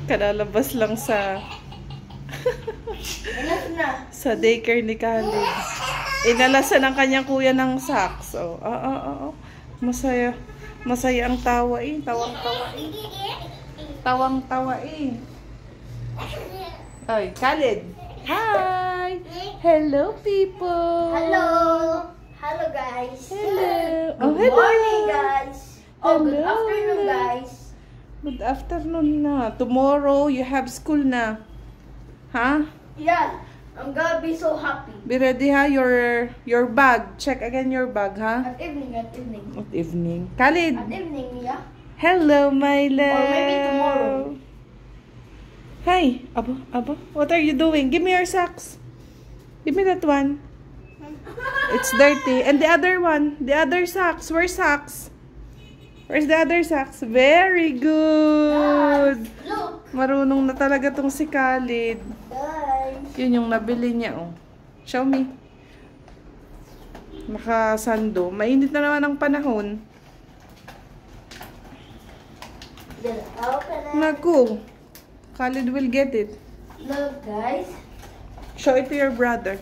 Kalalabas lang sa sa daycare ni Khalid. Inalasan ng kanyang kuya ng socks. Oh, Masaya. Masaya ang tawa eh. Tawang-tawa eh. Tawang-tawa eh. Ay, Khalid. Hi! Hello, people! Hello! Hello, guys! Hello! Good morning, guys! Good Hello. afternoon, guys! Good afternoon na. Tomorrow, you have school na. Ha? Yeah, I'm gonna be so happy. Be ready ha, your bag. Check again your bag ha. At evening. At evening. Khalid. At evening, yeah? Hello, my love. Or maybe tomorrow. Hi. Aba. What are you doing? Give me your socks. Give me that one. It's dirty. And the other one. The other socks. Where's socks? Where's the other socks? Very good. Look, Marunong na talaga tong si Khalid. guys! Yun yung nabili niya, oh. Show me. Makasando. Mainit na naman ang panahon. Then open it. Naku. Khalid will get it. Look, guys. Show it to your brother.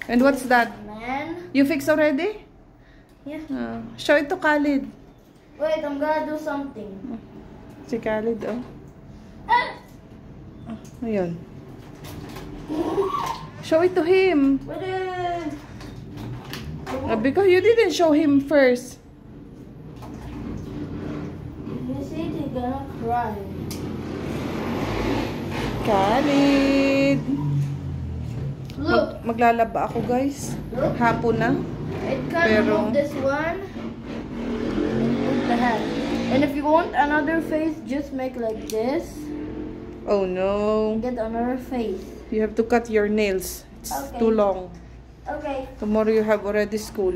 And what's that? Man. You fix already? Yeah. Show it to Khalid. Wait, I'm gonna do something. Si Khalid, oh. Ayun. Show it to him. Wait. Because you didn't show him first. You see, they're gonna cry. Khalid. Look. Maglalaba ako, guys. Look. Hapon na. It can Pero- remove this one. Remove the hat. And if you want another face, just make like this. Oh no. Get another face. You have to cut your nails. It's Okay. too long. Okay. Tomorrow you have already school.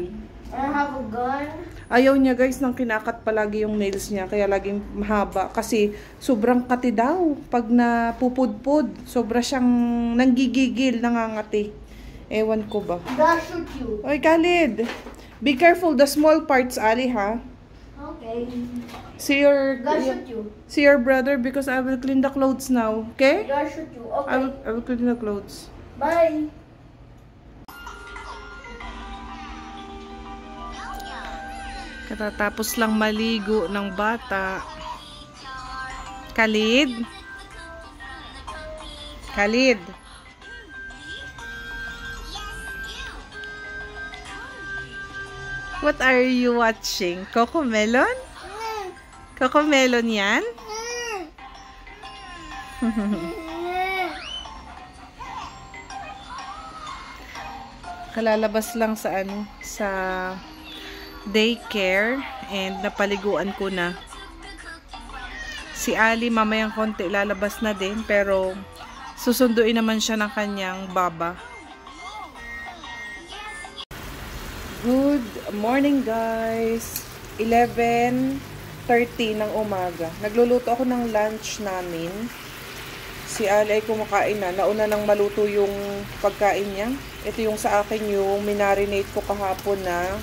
And I have a gun. Ayaw niya guys nang kinakat palagi yung nails niya. Kaya laging mahaba. Kasi sobrang kati daw. Pag napupudpud, sobra siyang nanggigigil, nangangati. Ewan ko ba. Gotta shoot you. Oy Khalid, be careful the small parts, Ali, ha? Okay. See your Gotta shoot you. see your brother because I will clean the clothes now. Okay? Gotta shoot you. I Okay. will clean the clothes. Bye. Katatapos lang maligo ng bata. Khalid? Khalid? What are you watching? Cocomelon? Cocomelon yan? Kalalabas lang sa sa daycare and napaliguan ko na. Si Ali mamayang konti lalabas na din pero susunduin naman siya ng kanyang baba. Good morning guys. 11:30 ng umaga. Nagluluto ako ng lunch namin. Si Ali ay kumakain na. Nauna nang maluto yung pagkain niya. Ito yung sa akin yung minarinate ko kahapon na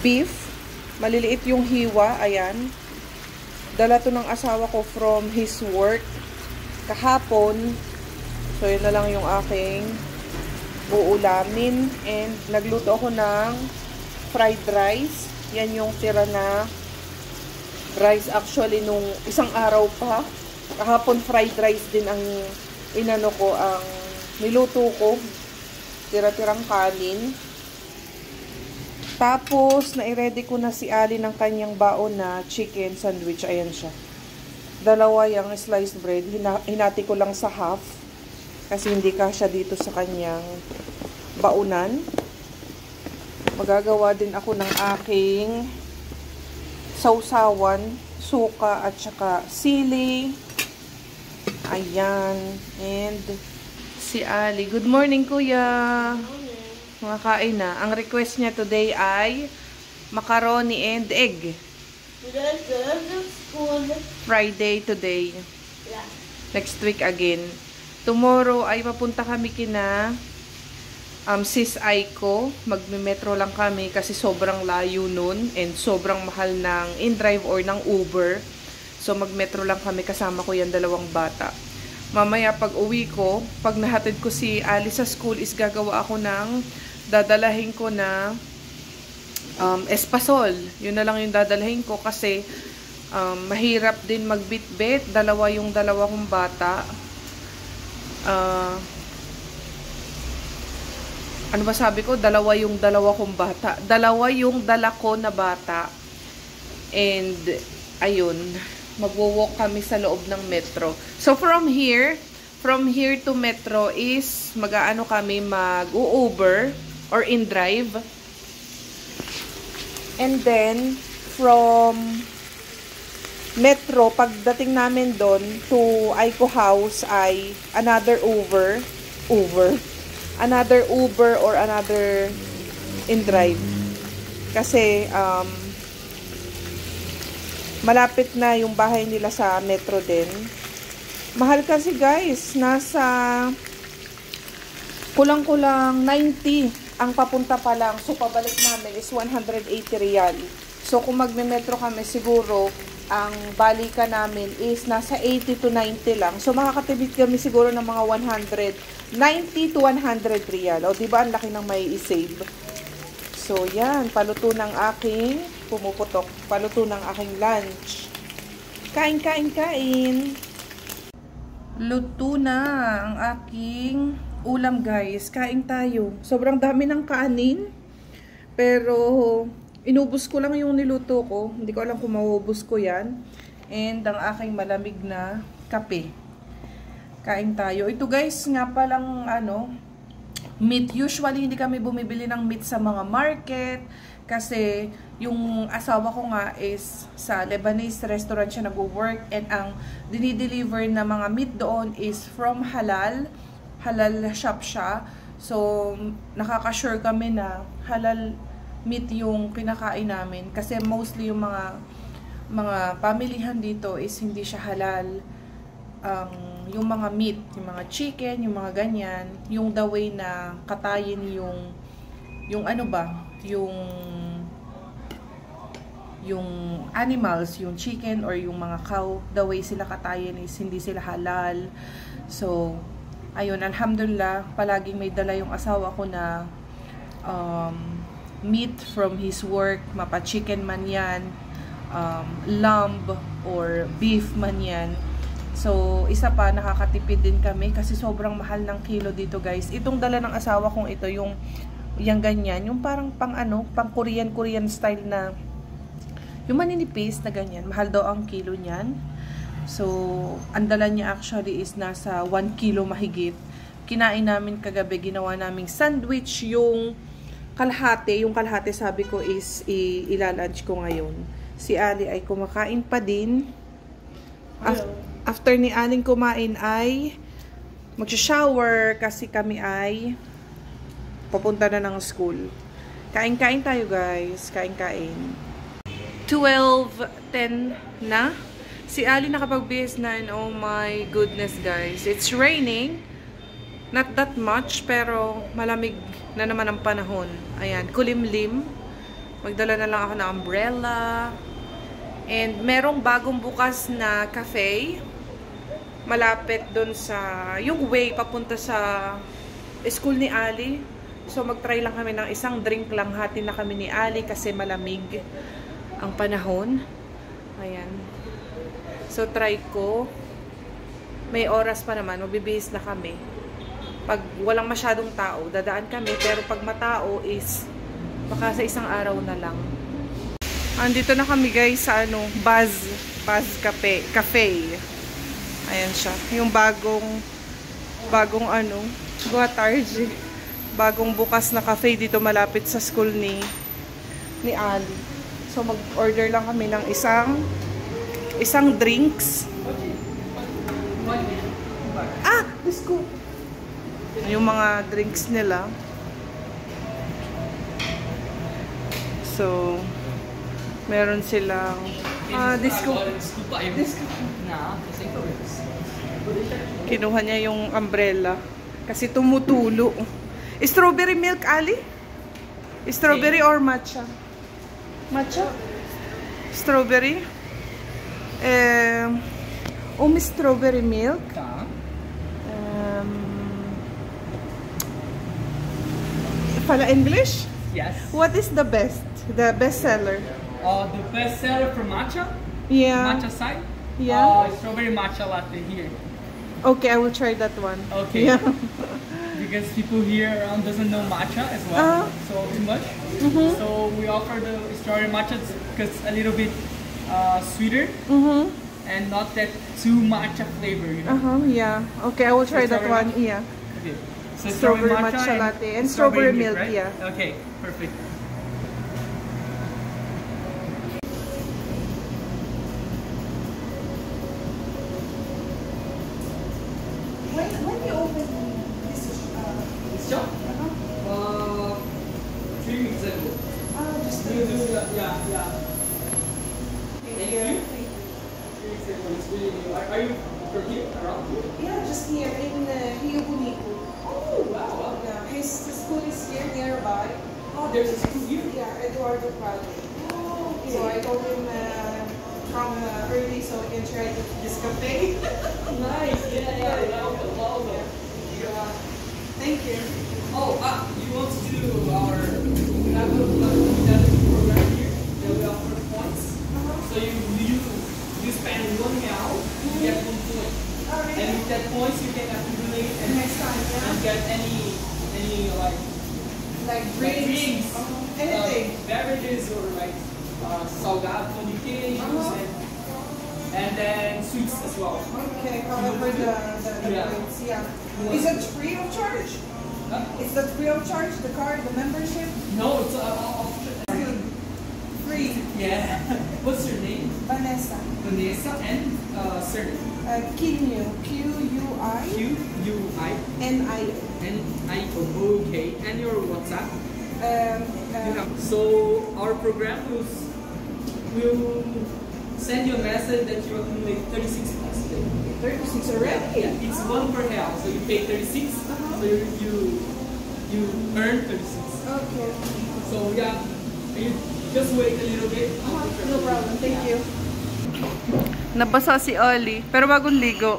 beef. Maliliit yung hiwa. Ayan. Dala to ng asawa ko from his work kahapon. So, yun na lang yung aking uulamin. And nagluto ako ng fried rice. Yan yung tira na rice actually nung isang araw pa. Kahapon fried rice din ang inano ko, ang niluto ko. Tira-tirang kanin. Tapos, na-ready ko na si Ali ng kanyang baon na chicken sandwich. Ayan siya. Dalawa yung sliced bread. Hinati ko lang sa half. Kasi hindi kasya dito sa kanyang baonan. Magagawa din ako ng aking sausawan, suka at saka sili. Ayan. And si Ali. Good morning, kuya. Makakain na. Ang request niya today ay macaroni and egg. Friday today. Next week again. Tomorrow ay papunta kami kina sis Aiko, magme-metro lang kami kasi sobrang layo nun and sobrang mahal ng in-drive or ng Uber. So mag-metro lang kami, kasama ko yung dalawang bata. Mamaya pag uwi ko, pag nahatid ko si Ali sa school is gagawa ako ng dadalahin ko na espasol. Yun na lang yung dadalahin ko kasi mahirap din magbitbit. Dalawa yung dalawa kong bata. Ano ba sabi ko? Dalawa yung dalawa kong bata. Dalawa yung dala ko na bata. And ayun, magwo-walk kami sa loob ng metro. So from here to metro is mag-aano kami, mag-Uber or in-drive. And then from metro, pagdating namin doon to Aiko house ay another Uber or another in-drive. Kasi malapit na yung bahay nila sa metro din. Mahal kasi guys, nasa kulang-kulang 90 ang papunta pa lang. So pabalik namin is 180 real. So kung magme-metro kami, siguro ang balikan namin is nasa 80 to 90 lang. So makakatipid kami siguro ng mga 90 to 100 real. O diba ang laki ng may i-save. So yan, paluto ng aking pumuputok. Paluto ng aking lunch. Kain. Luto na ang aking ulam guys. Kain tayo. Sobrang dami ng kanin. Pero inubos ko lang yung niluto ko. Hindi ko alam kung mauubos ko yan. And ang aking malamig na kape. Kain tayo. Ito guys, nga palang meat. Usually hindi kami bumibili ng meat sa mga market. Kasi yung asawa ko nga is sa Lebanese restaurant siya nag-work. And ang dinideliver na mga meat doon is from halal. Halal shop siya. So nakaka-sure kami na halal meat yung kinakain namin. Kasi mostly yung mga pamilihan dito is hindi siya halal. Yung mga meat, yung mga chicken, yung mga ganyan, yung the way na katayin yung ano ba, yung animals, yung chicken or yung mga cow, the way sila katayin is hindi sila halal. So ayun, alhamdulillah, palaging may dala yung asawa ko na meat from his work, mapa-chicken man yan, lamb or beef man yan. So, isa pa, nakakatipid din kami kasi sobrang mahal ng kilo dito guys. Itong dala ng asawa kong ito, yung ganyan, yung parang pang Korean style na, yung maninipis na ganyan, mahal daw ang kilo niyan. So, ang dala niya actually is nasa 1 kilo mahigit. Kinain namin kagabi, ginawa naming sandwich, yung kalahati sabi ko is ilalunch ko ngayon. Si Ali ay kumakain pa din. After ni Aling kumain ay mag-shower kasi kami ay papunta na ng school. Kain-kain tayo guys. Kain-kain. 12:10 na. Si Ali nakapag-BS 9. Oh my goodness guys. It's raining. Not that much pero malamig na naman ang panahon. Ayan. Kulimlim. Magdala na lang ako ng umbrella. And merong bagong bukas na cafe. Malapit doon sa yung way papunta sa school ni Ali. So mag-try lang kami ng isang drink lang, hati na kami ni Ali kasi malamig ang panahon. Ayan. So try ko. May oras pa naman, mabibihis na kami. Pag walang masyadong tao, dadaan kami, pero pag matao is baka sa isang araw na lang. Andito na kami guys sa Buzz Cafe. Ayan siya. Yung bagong Guatarji. Bagong bukas na cafe dito malapit sa school ni Ali. So mag-order lang kami ng isang drinks. Disco. Yung mga drinks nila. So meron silang disco. Kinuha niya yung umbrella kasi tumutulo. Strawberry milk, Ali? Strawberry or matcha? Matcha? Strawberry? Strawberry milk. Pala English? Yes. What is the best? The best seller? The best seller for matcha? Yeah. Matcha side? Yeah. Strawberry matcha latte here. Okay, I will try that one. Okay. Yeah. Because people here around doesn't know matcha as well, so too much. So we offer the strawberry matcha because it's a little bit sweeter and not that too matcha flavor, you know. Yeah. Okay, I will try that one. Matcha? Yeah. Okay. So Strawberry matcha latte and strawberry milk, right? yeah. Okay, perfect. When you open this Shop? 3 weeks ago. just Yeah. Thank you. 3 weeks ago. It's really new. Are you from here? Around here? Yeah, just here in Rio Bonito. Oh, wow. Yeah, his school is here nearby. Oh, there's a school here? Yeah, Eduardo Prado. Oh, okay. So I told him come early so we can try this cafe. Nice. Yeah. Welcome. Yeah. Thank you. Oh, you want to do our program here that we offer points? So you spend 1 hour, you get 1 point. Alright. And with that points you can accumulate and Next time, yeah. and get any Like drinks, drinks, anything. beverages or like salgado com and then sweets as well. Okay, cover the Yeah. drinks, yeah. Is it free of charge? Is that free of charge, the card, the membership? No, it's Free. yeah. What's your name? Vanessa. Vanessa and surname. Kinyu. Q-U-I. Q-U-I. N-I-O. N-I-O. Okay. And your WhatsApp? So our program will send you a message that you accumulate 36 points today. 36 already? Yeah, it's 1 per real. So you pay 36. So you earn 36. Okay. So yeah, you just wait a little bit. No problem. Thank you. Nabasa si Oli, pero bagong ligo.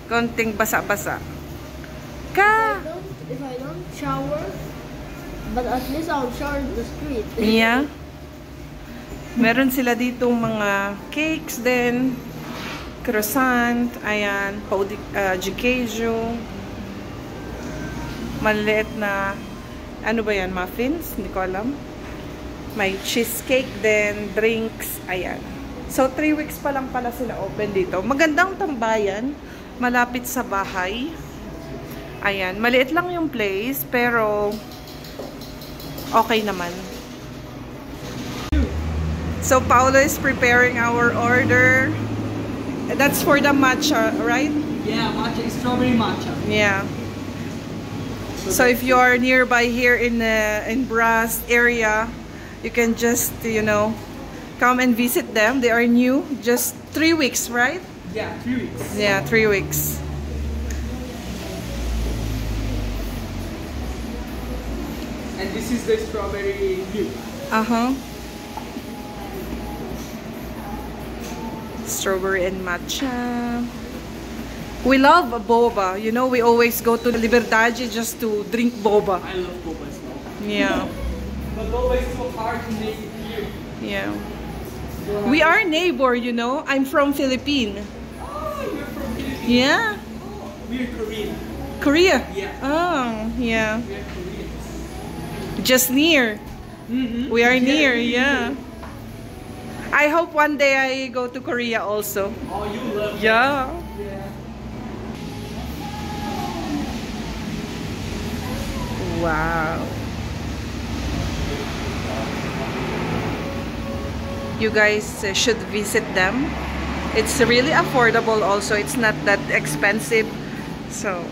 Konting basa-basa. If I don't shower, but at least I'll shower in the street. Yeah. Meron sila dito mga cakes din. Croissant. Ayan. Gqueijo. Maliit na, ano ba yan? Muffins? Hindi ko alam. May cheesecake din. Drinks. Ayan. So, 3 weeks pa lang pala sila open dito. Magandang tambayan. Malapit sa bahay. Ayan. Maliit lang yung place, pero okay naman. So, Paolo is preparing our order. That's for the matcha, right? Yeah, matcha, strawberry matcha. Yeah. So, if you are nearby here in Bras area, you can just, come and visit them. They are new. Just 3 weeks, right? Yeah, 3 weeks. Yeah, 3 weeks. And this is the strawberry milk. Strawberry and matcha. We love boba. You know, we always go to Liberdade just to drink boba. I love boba as well. Yeah. But boba is so hard to make it here. Yeah. We are neighbor, I'm from Philippines. Oh, you're from Philippines. Yeah. Oh, we're Korean. Korea? Yeah. Oh, yeah. We're Koreans. Just near. We are near, near. yeah. I hope one day I go to Korea also. Oh, you love Yeah. Yeah. Wow. You guys should visit them. It's really affordable also. It's not that expensive. So,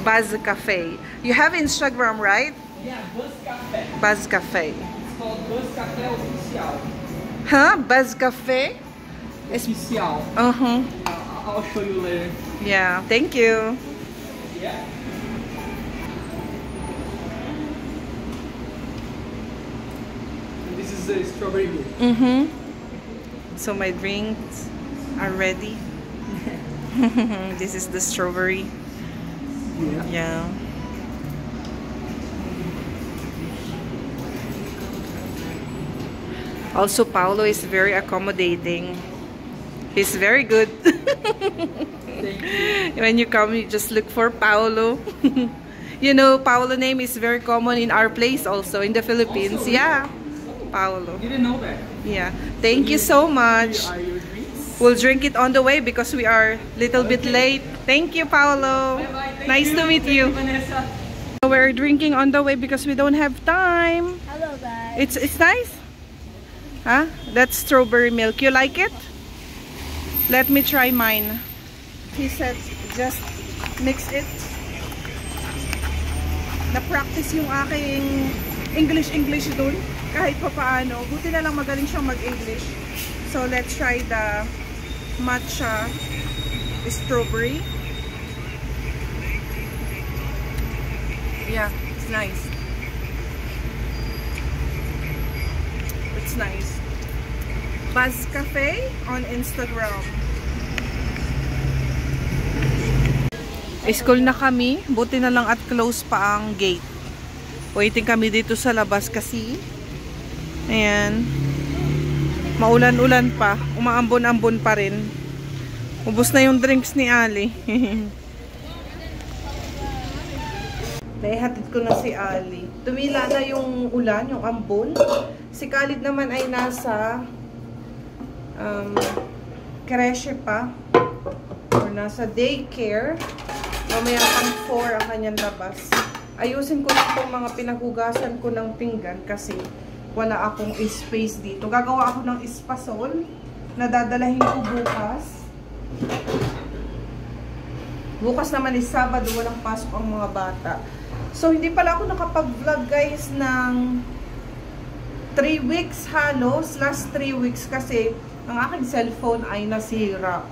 Buzz Cafe. You have Instagram, right? Yeah, Buzz Cafe. Buzz Cafe. It's called Buzz Cafe Oficial. Huh? Buzz Cafe? Oficial. Uh-huh. I'll show you later. Yeah. Thank you. Yeah. is the strawberry milk. So my drinks are ready. This is the strawberry. Yeah. Also, Paolo is very accommodating. He's very good. Thank you. When you come, you just look for Paolo. You know, Paolo name is very common in our place also, in the Philippines. Also, yeah, Paolo. Didn't know that. Yeah. Thank you so much. Here are your drinks. We'll drink it on the way because we are a little bit late. Thank you, Paolo. Bye-bye. Thank Nice to meet Thank you. Vanessa. We're drinking on the way because we don't have time. Hello, guys. It's nice. Huh? That's strawberry milk. You like it? Let me try mine. He said just mix it. Na-practice yung aking English dun. Kahit pa paano. Buti na lang magaling siyang mag-English. So let's try the matcha strawberry. Yeah, it's nice. It's nice. Buzz Cafe on Instagram. School na kami. Buti na lang at close pa ang gate. Waiting kami dito sa labas kasi ayan, maulan-ulan pa. Umaambon-ambon pa rin. Ubus na yung drinks ni Ali. Naihatid ko na si Ali. Tumila na yung ulan, yung ambon. Si Khalid naman ay nasa creche pa or nasa daycare. Mamaya pang 4 ang kanyang labas. Ayusin ko lang itong mga pinaghugasan ko ng pinggan kasi wala akong space dito. Gagawa ako ng espasol na dadalahin ko bukas. Bukas naman is Sabado, walang pasok ang mga bata. So hindi pala ako nakapag-vlog guys ng 3 weeks halos. Last 3 weeks kasi ang aking cellphone ay nasira.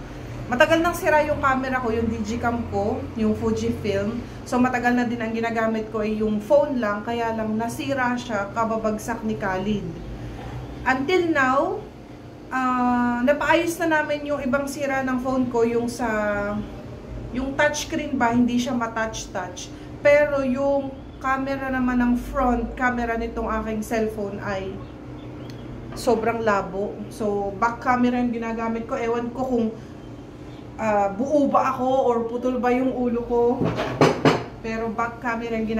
Matagal nang sira yung camera ko, yung Digicam ko, yung Fujifilm. So matagal na din ang ginagamit ko ay yung phone lang, kaya lang nasira siya kababagsak ni Khalid. Until now, napaayos na namin yung ibang sira ng phone ko, yung touchscreen ba, hindi siya matouch-touch. Pero yung camera naman ng front camera nitong aking cellphone ay sobrang labo. So back camera yung ginagamit ko. Ewan ko kung buo ba ako or putol ba yung ulo ko. Pero back camera yung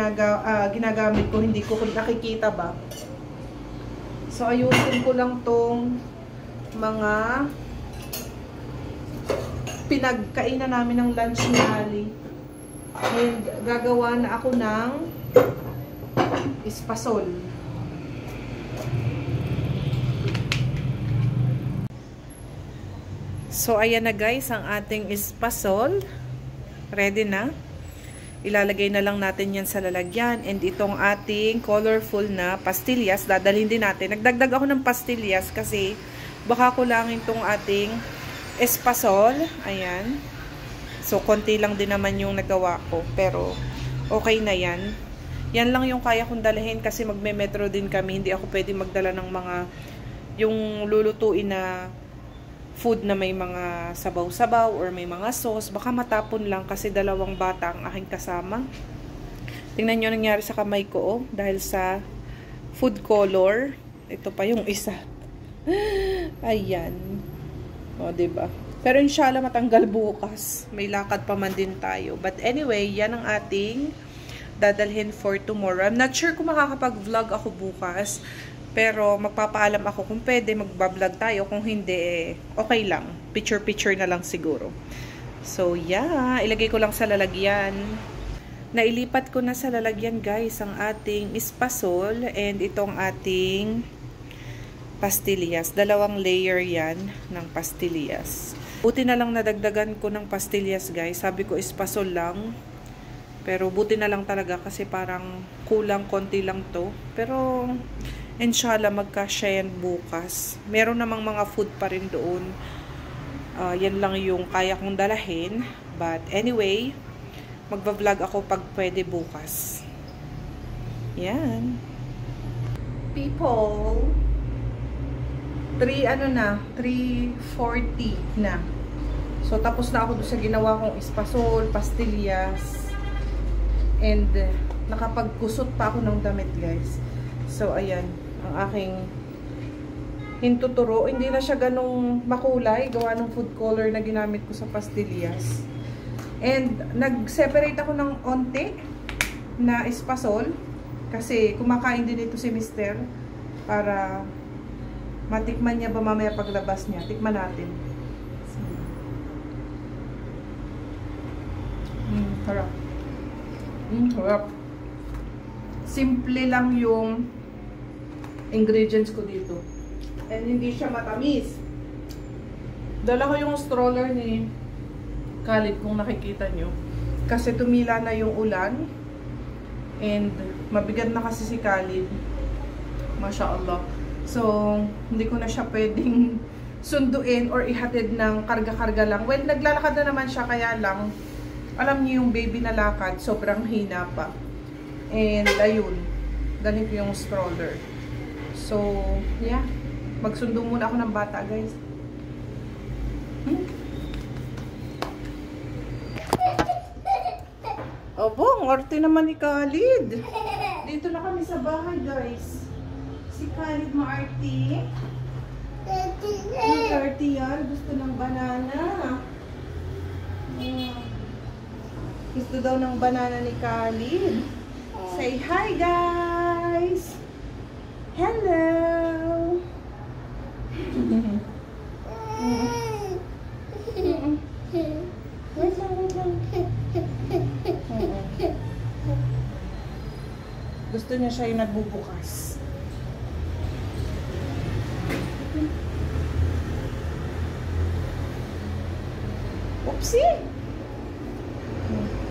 ginagamit ko. Hindi ko nakikita ba. So ayusin ko lang tong mga pinagkainan namin ng lunch ni Ali. Ngayon, gagawa na ako ng espasol. So, ayan na guys, ang ating espasol. Ready na. Ilalagay na lang natin yan sa lalagyan. And itong ating colorful na pastillas, dadalhin din natin. Nagdagdag ako ng pastillas kasi baka kulangin itong ating espasol. Ayan. So, konti lang din naman yung nagawa ko. Pero, okay na yan. Yan lang yung kaya kong dalhin kasi magme-metro din kami. Hindi ako pwede magdala ng mga yung lulutuin na food na may mga sabaw-sabaw or may mga sauce. Baka matapon lang kasi 2 bata ang aking kasama. Tingnan nyo nangyari sa kamay ko, oh, dahil sa food color. Ito pa yung isa. Ayan. O, diba? Pero inshallah matanggal bukas. May lakad pa man din tayo. But anyway, yan ang ating dadalhin for tomorrow. I'm not sure kung makakapag-vlog ako bukas. Pero magpapaalam ako kung pwede magbablog tayo. Kung hindi, okay lang. Picture-picture na lang siguro. So yeah, ilagay ko lang sa lalagyan. Nailipat ko na sa lalagyan guys ang ating espasol and itong ating pastillas. 2 layer yan ng pastillas. Buti na lang nadagdagan ko ng pastillas guys. Sabi ko espasol lang. Pero buti na lang talaga kasi parang kulang konti lang to. Pero inshallah magkasya yan bukas. Meron namang mga food pa rin doon. Yan lang yung kaya kong dalahin. But anyway, magbablog ako pag pwede bukas. Yan. People, 340 na. So, tapos na ako doon sa ginawa kong espasol, pastillas. And, nakapagkusot pa ako ng damit, guys. So, ayan. Ang aking hintuturo. Hindi na siya ganong makulay. Gawa ng food color na ginamit ko sa pastillas. And, nag-separate ako ng onte na espasol. Kasi, kumakain din ito si Mister. Para matikman niya ba mamaya paglabas niya. Tikman natin. Harap. Harap. Simple lang yung ingredients ko dito. And hindi siya matamis. Dala ko yung stroller ni Khalid kung nakikita nyo. Kasi tumila na yung ulan. And mabigat na kasi si Khalid. Masya Allah. So, hindi ko na siya pwedeng sunduin or ihatid ng karga-karga lang. Well, naglalakad na naman siya, kaya lang, alam niyo yung baby na lakad, sobrang hina pa. And, ayun, dalhin ko yung stroller. So, yeah. Magsundo muna ako ng bata, guys. Obo, ngorte naman ni Khalid. Dito na kami sa bahay, guys. Si Khalid maarte. Maarte yan. Gusto ng banana. Gusto daw ng banana ni Khalid. Say hi, guys. Hello. Wait lang. Gusto niya siya yung nagbubukas. Oopsie!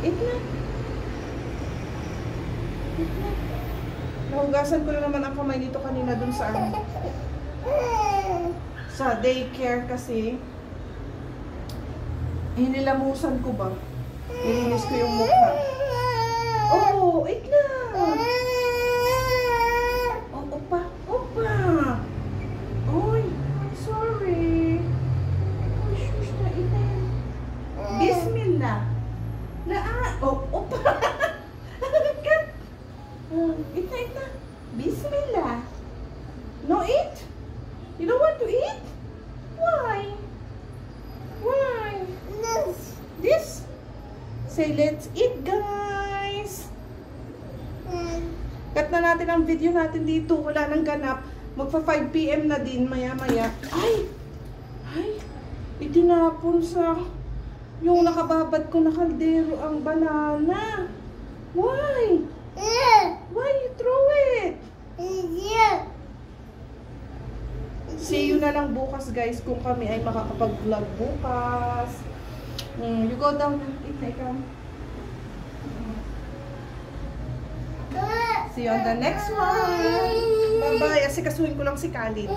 Eat na. Nahugasan ko na naman ang kamay dito kanina dun sa daycare kasi hinilamusan ko ba? Nilinis ko yung mukha. Oh, eat na! Oh, opa! Oy, sorry. Oh, shush na, eat na. Bismillah. Oh, opa! Eat na. Bismillah. No eat? You don't want to eat? Why? This? Say, let's eat, guys. Cut na natin ang video natin dito. Wala nang ganap. Magpa 5 PM na din maya-maya. Ay! Itinapon sa yung nakababad ko na kaldero ang banana. Why? Why you throw it? See you na lang bukas, guys, kung kami ay makakapag-vlog bukas. You go down. Ikaw. See you on the next one. Bye-bye. Asikasuhin ko lang si Khalid.